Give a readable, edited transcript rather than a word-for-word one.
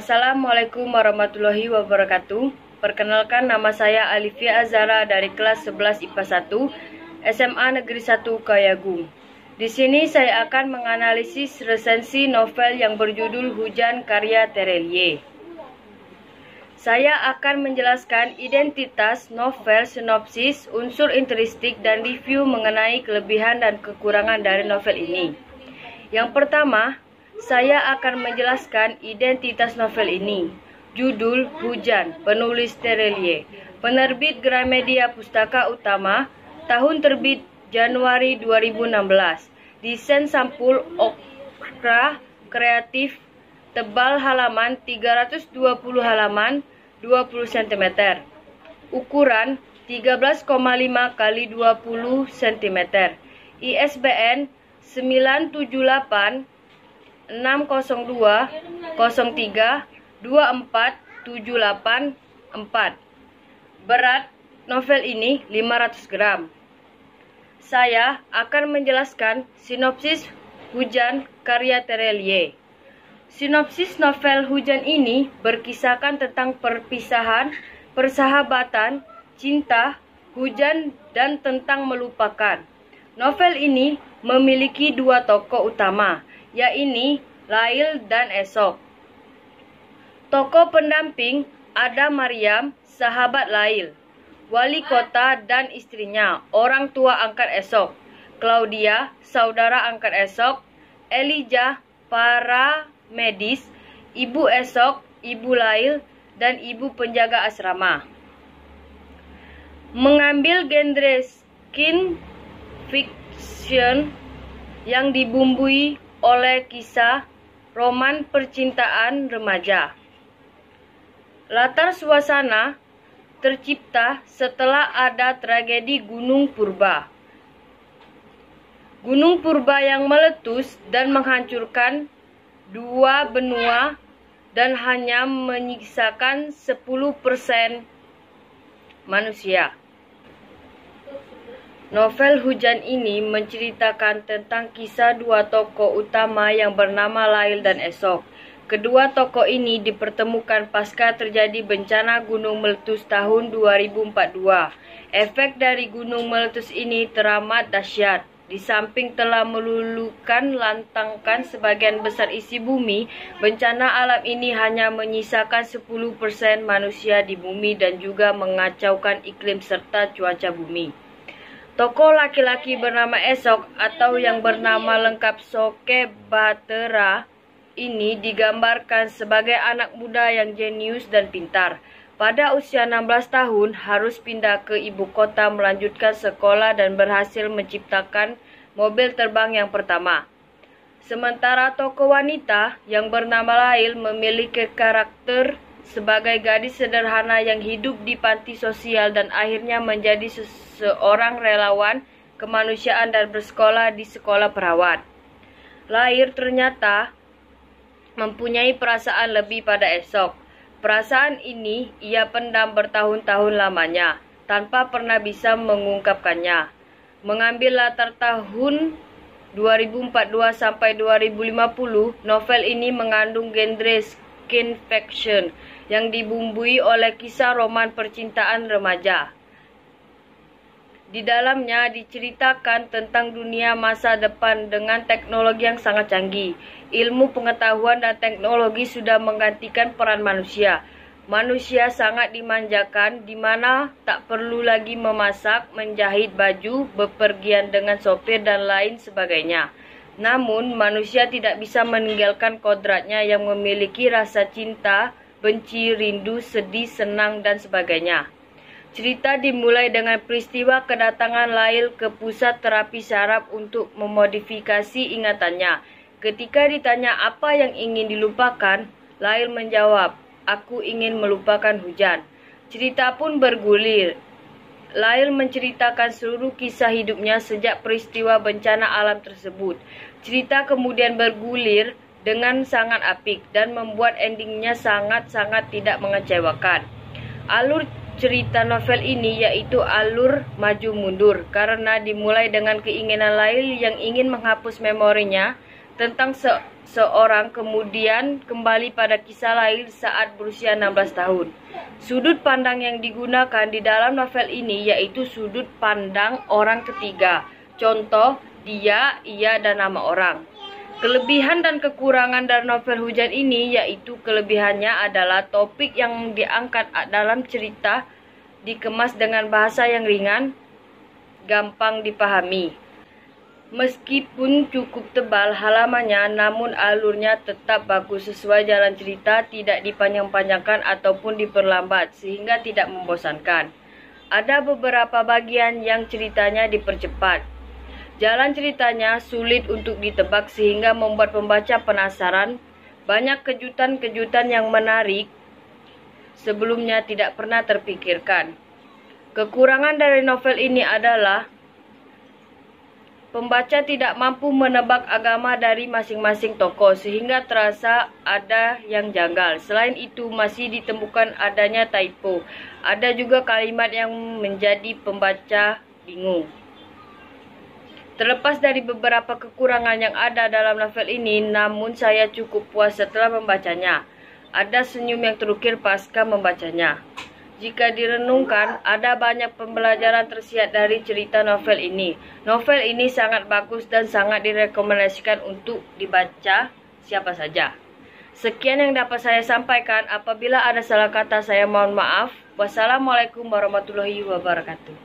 Assalamualaikum warahmatullahi wabarakatuh. Perkenalkan, nama saya Alifia Azara dari kelas 11 IPA 1 SMA Negeri 1 Kayagung. Di sini saya akan menganalisis resensi novel yang berjudul Hujan karya Terelie. Saya akan menjelaskan identitas novel, sinopsis, unsur intrinsik, dan review mengenai kelebihan dan kekurangan dari novel ini. Yang pertama, saya akan menjelaskan identitas novel ini. Judul Hujan, penulis Terelie, penerbit Gramedia Pustaka Utama, tahun terbit Januari 2016. Desain sampul Okra Kreatif, tebal halaman 320 halaman, 20 cm. Ukuran 13,5 x 20 cm. ISBN 978 602 03 24784. Berat novel ini 500 gram. Saya akan menjelaskan sinopsis Hujan karya Terelie. Sinopsis novel Hujan ini berkisahkan tentang perpisahan, persahabatan, cinta, hujan, dan tentang melupakan. Novel ini memiliki dua tokoh utama, yaitu Lail dan Esok. Tokoh pendamping ada Maryam, sahabat Lail, wali kota dan istrinya, orang tua angkat Esok, Claudia, saudara angkat Esok, Elijah, para medis, ibu Esok, ibu Lail, dan ibu penjaga asrama. Mengambil genre science fiction yang dibumbui oleh kisah roman percintaan remaja. Latar suasana tercipta setelah ada tragedi Gunung Purba. Gunung Purba yang meletus dan menghancurkan dua benua dan hanya menyisakan 10% manusia. Novel Hujan ini menceritakan tentang kisah dua tokoh utama yang bernama Lail dan Esok. Kedua tokoh ini dipertemukan pasca terjadi bencana gunung meletus tahun 2042. Efek dari gunung meletus ini teramat dahsyat. Di samping telah meluluhkan lantangkan sebagian besar isi bumi, bencana alam ini hanya menyisakan 10% manusia di bumi dan juga mengacaukan iklim serta cuaca bumi. Tokoh laki-laki bernama Esok atau yang bernama lengkap Soke Batera ini digambarkan sebagai anak muda yang jenius dan pintar. Pada usia 16 tahun harus pindah ke ibu kota melanjutkan sekolah dan berhasil menciptakan mobil terbang yang pertama. Sementara tokoh wanita yang bernama Lail memiliki karakter sebagai gadis sederhana yang hidup di panti sosial dan akhirnya menjadi seorang relawan kemanusiaan dan bersekolah di sekolah perawat. Lail ternyata mempunyai perasaan lebih pada Esok. Perasaan ini ia pendam bertahun-tahun lamanya, tanpa pernah bisa mengungkapkannya. Mengambil latar tahun 2042 sampai 2050, novel ini mengandung genre science fiction yang dibumbui oleh kisah roman percintaan remaja. Di dalamnya diceritakan tentang dunia masa depan dengan teknologi yang sangat canggih. Ilmu pengetahuan dan teknologi sudah menggantikan peran manusia. Manusia sangat dimanjakan, di mana tak perlu lagi memasak, menjahit baju, bepergian dengan sopir dan lain sebagainya. Namun, manusia tidak bisa meninggalkan kodratnya yang memiliki rasa cinta, benci, rindu, sedih, senang, dan sebagainya. Cerita dimulai dengan peristiwa kedatangan Lail ke pusat terapi saraf untuk memodifikasi ingatannya. Ketika ditanya apa yang ingin dilupakan, Lail menjawab, "Aku ingin melupakan hujan." Cerita pun bergulir. Lail menceritakan seluruh kisah hidupnya sejak peristiwa bencana alam tersebut. Cerita kemudian bergulir dengan sangat apik dan membuat endingnya sangat-sangat tidak mengecewakan. Alur cerita novel ini yaitu alur maju mundur karena dimulai dengan keinginan Lail yang ingin menghapus memorinya tentang seorang kemudian kembali pada kisah lain saat berusia 16 tahun. Sudut pandang yang digunakan di dalam novel ini yaitu sudut pandang orang ketiga. Contoh, dia, ia, dan nama orang. Kelebihan dan kekurangan dari novel Hujan ini yaitu kelebihannya adalah topik yang diangkat dalam cerita dikemas dengan bahasa yang ringan, gampang dipahami. Meskipun cukup tebal halamannya, namun alurnya tetap bagus sesuai jalan cerita, tidak dipanjang-panjangkan ataupun diperlambat, sehingga tidak membosankan. Ada beberapa bagian yang ceritanya dipercepat. Jalan ceritanya sulit untuk ditebak sehingga membuat pembaca penasaran. Banyak kejutan-kejutan yang menarik sebelumnya tidak pernah terpikirkan. Kekurangan dari novel ini adalah pembaca tidak mampu menebak agama dari masing-masing tokoh sehingga terasa ada yang janggal. Selain itu masih ditemukan adanya typo. Ada juga kalimat yang menjadi pembaca bingung. Terlepas dari beberapa kekurangan yang ada dalam novel ini, namun saya cukup puas setelah membacanya. Ada senyum yang terukir pasca membacanya. Jika direnungkan, ada banyak pembelajaran tersirat dari cerita novel ini. Novel ini sangat bagus dan sangat direkomendasikan untuk dibaca siapa saja. Sekian yang dapat saya sampaikan. Apabila ada salah kata, saya mohon maaf. Wassalamualaikum warahmatullahi wabarakatuh.